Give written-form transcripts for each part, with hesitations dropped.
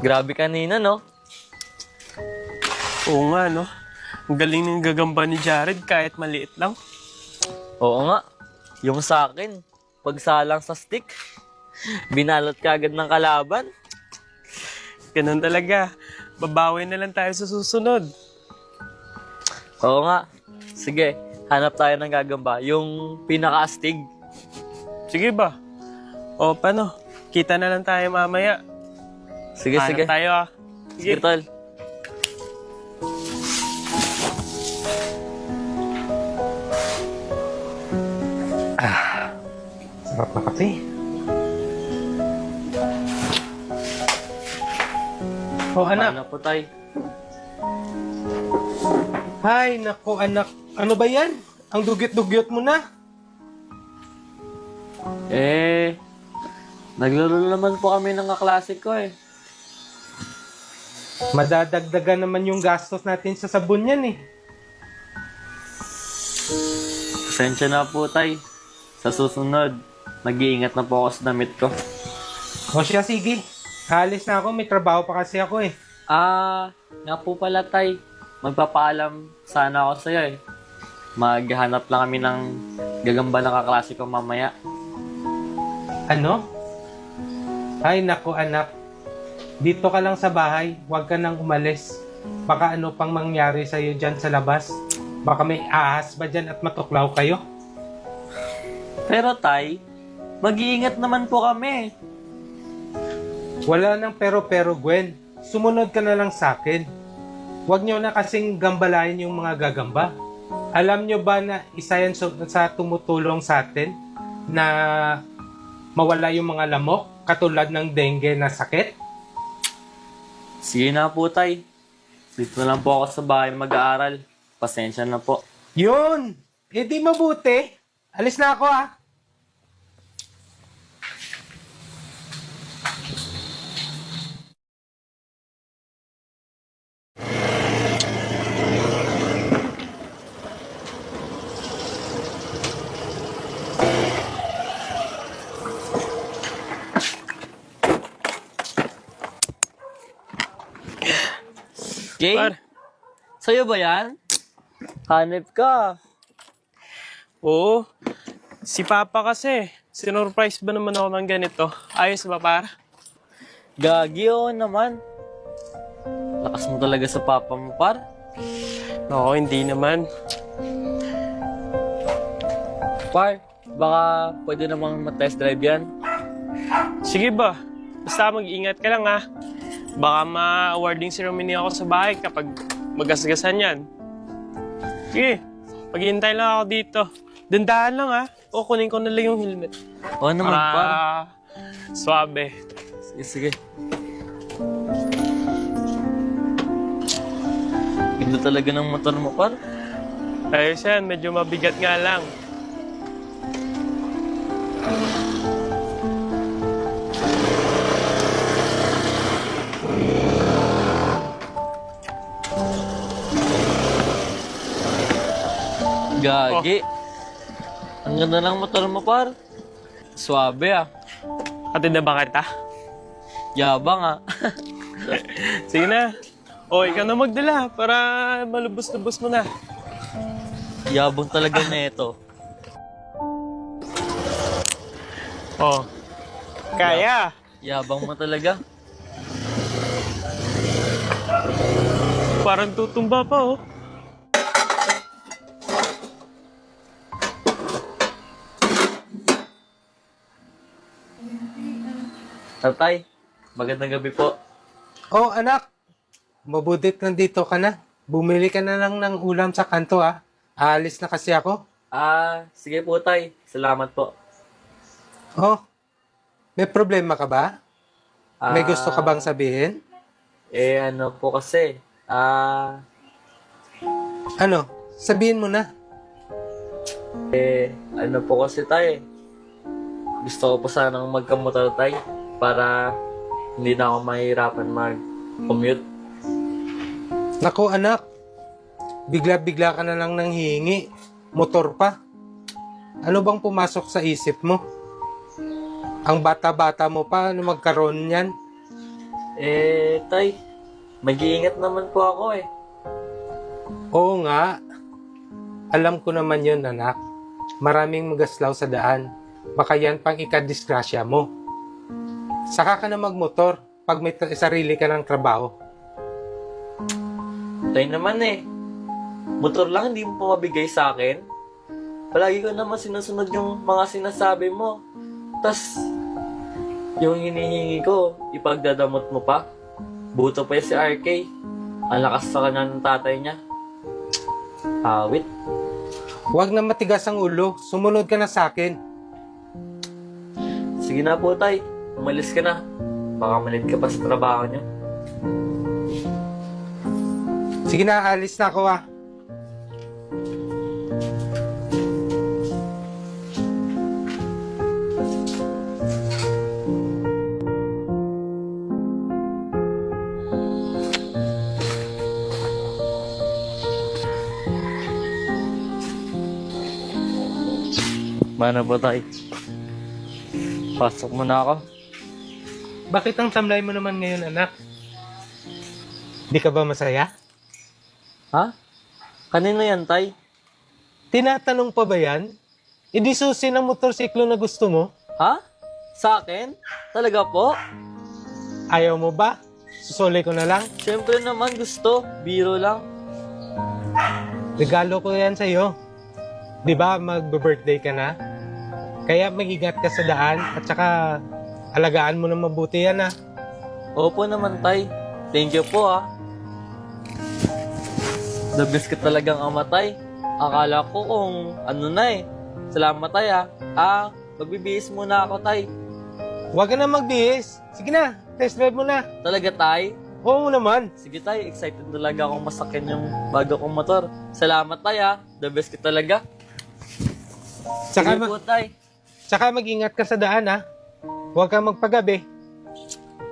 Grabe kanina, no? Oo nga, no? Ang galing ng gagamba ni Jared kahit maliit lang. Oo nga. Yung sa akin, pagsalang sa stick, binalot ka agad ng kalaban. Ganun talaga. Babawi na lang tayo sa susunod. Oo nga. Sige, hanap tayo ng gagamba. Yung pinaka-astig. Sige ba? O, paano? Kita na lang tayo mamaya. Sige, Hanap sige. tayo, ah. Sige, tol. Sarap na kape. Oh, anak. Paano po, tay? Hay, nako anak. Ano ba yan? Ang dugyot-dugyot mo na. Naglaro naman po kami ng kaklase ko eh. Madadagdagan naman yung gastos natin sa sabon yan eh. Pasensya na po, tay. Sa susunod, mag-iingat na po ako sa damit ko. O siya, sige. Halis na ako. May trabaho pa kasi ako eh. Nga po pala, tay. Magpapaalam sana ako sa'yo eh. Maghanap lang kami ng gagamba ng kaklase ko mamaya. Ano? Ay, nako anak. Dito ka lang sa bahay. Huwag ka nang umalis. Baka ano pang mangyari sa'yo dyan sa labas. Baka may ahas ba dyan at matuklaw kayo? Pero, tay, mag-iingat naman po kami. Wala nang pero-pero, Gwen. Sumunod ka na lang sa akin. Huwag nyo na kasing gambalain yung mga gagamba. Alam nyo ba na isa yan sa tumutulong sa atin na mawala yung mga lamok katulad ng dengue na sakit? Sige na po, tay. Dito na lang po ako sa bahay mag-aaral. Pasensya na po. Yun! Eh di mabuti. Alis na ako ah. Jay, Par. sa'yo ba yan? Hanip ka. Oo. Si Papa kasi. Sinurprise ba naman ako ng ganito? Ayos ba, par? Gagi, oo naman. Lakas mo talaga sa papa mo, par. Oo, hindi naman. Par, baka pwede namang ma-test drive yan. Sige ba? Basta mag-ingat ka lang, ha? Baka ma-awarding ceremony ako sa bahay kapag magasgasan yan. Sige, maghihintay lang ako dito. Dandahan lang, ha? O, kunin ko na lang yung helmet. Oo naman, par. Suabe. Sige, sige. Ganda talaga ng motor mo, par. Ayos yan, medyo mabigat nga lang. Gagi. Ang ganda ng motor mo, par. Suabe, ah. Atid na ba kita? Yabang, ah. Sige na. O, ikaw na magdala para malubos-lubos mo na. Yabang talaga na ito. O, kaya. Yabang mo talaga. Parang tutumba pa, oh. Tatay, magandang gabi po. Oh anak. Mabutit nandito ka na. Bumili ka na lang ng ulam sa kanto ah. Aalis na kasi ako. Sige po, tay. Salamat po. Oh. May problema ka ba? May gusto ka Ah, bang sabihin? ano po kasi, Ano? Sabihin mo na. ano po kasi tay, gusto ko po sanang magkamotor tay para hindi na ako mahirapan mag-commute. Naku anak. Bigla-bigla ka na lang nang hihingi. Motor pa. Ano bang pumasok sa isip mo? Ang bata-bata mo pa, ano magkaroon yan? Tay, mag-iingat naman po ako eh. Oo nga. Alam ko naman yun, anak. Maraming magaslaw sa daan. Baka yan pang ikadisgrasya mo. Saka ka na magmotor pag may sarili ka ng trabaho. Tay naman eh. Motor lang hindi mo pa mabigay sa akin. Palagi ko naman sinusunod yung mga sinasabi mo. Tas, yung hinihingi ko, ipagdadamot mo pa. Buto pa si RK. Ang lakas sa kanya ng tatay niya. Awit. Huwag na matigas ang ulo. Sumunod ka na sa akin. Sige na po, tay. Umalis ka na. Baka malit ka pa sa trabaho niyo. Sige na, alis na ako ah. Mana po, tay? Pasok mo na ako. Bakit ang tamlay mo naman ngayon, anak? Di ka ba masaya? Ha? Kanino yan, tay? Tinatanong pa ba yan? Idi susi ng motorsiklo na gusto mo? Ha? Sa akin? Talaga po? Ayaw mo ba? Susuli ko na lang. Siyempre naman gusto. Biro lang. Regalo ko yan sa'yo. Di ba mag-birthday ka na? Kaya mag-ingat ka sa daan at saka alagaan mo na mabuti yan ah. Opo naman, tay. Thank you po, ah. The best ka talagang ama, tay. Akala ko kung ano na eh. Salamat, tay, ah. Magbibihis muna ako, tay. Huwag ka na magbihis. Sige na, test drive mo na. Talaga, tay? Oo naman. Sige, tay. Excited talaga akong masakin yung bago kong motor. Salamat, tay, ah. The best ka talaga. Tsaka, Sige po, tay. tsaka mag-ingat ka sa daan ah. Huwag kang magpagabi.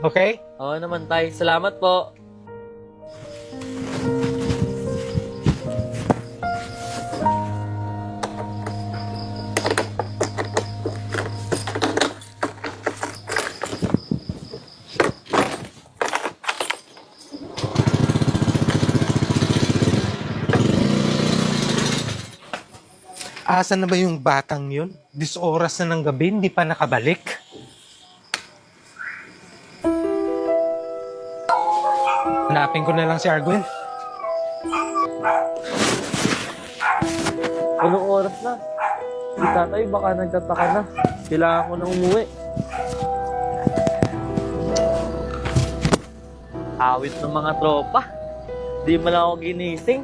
Okay? Oo naman, tay. Salamat po. Asan na ba yung batang yun? 10 oras na ng gabi, hindi pa nakabalik. Hanapin ko na lang si Argwin. Anong oras na? Si tatay baka nagtataka na. Kailangan ko na umuwi. Awit ng mga tropa. Di mo lang ako ginising.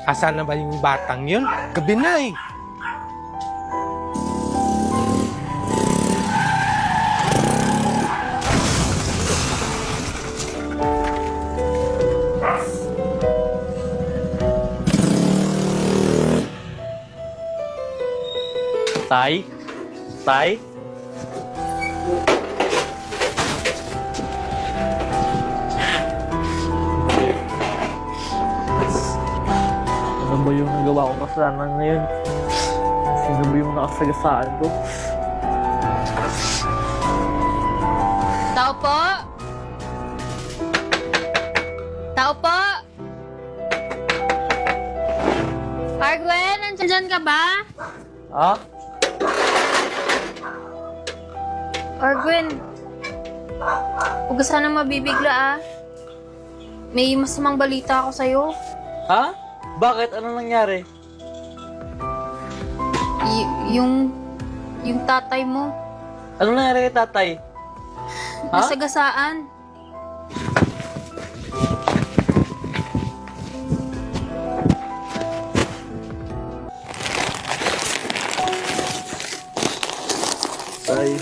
Asan na ba yung batang yun? Gabi na eh. Tay? Tay? Ano ba yung nagawa ko kasalanan ngayon? Sino ba yung nakasagasaan ko? Tao po? Tao po? Argwen, nandyan ka ba? Ha? Argwen, huwag ka sana mabibigla ah. May masamang balita ako sa'yo. Ha? Bakit? Ano nangyari? Yung tatay mo, Ano nangyari kay tatay? Ha? nasagasaan. Tay,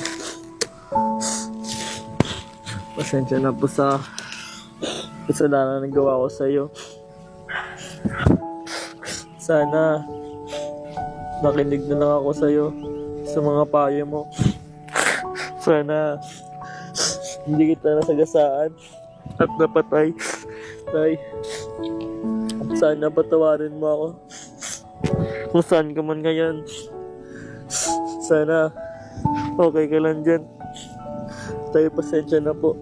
pasensya na po sa kasalanan na gawa ko sa'yo. Sana nakinig na lang ako sa'yo sa mga payo mo. Sana hindi kita nasagasaan at napatay. Tay, Sana patawarin mo ako. Kung saan ka man ngayon. Sana okay ka lang dyan. Tayo pasensya na po.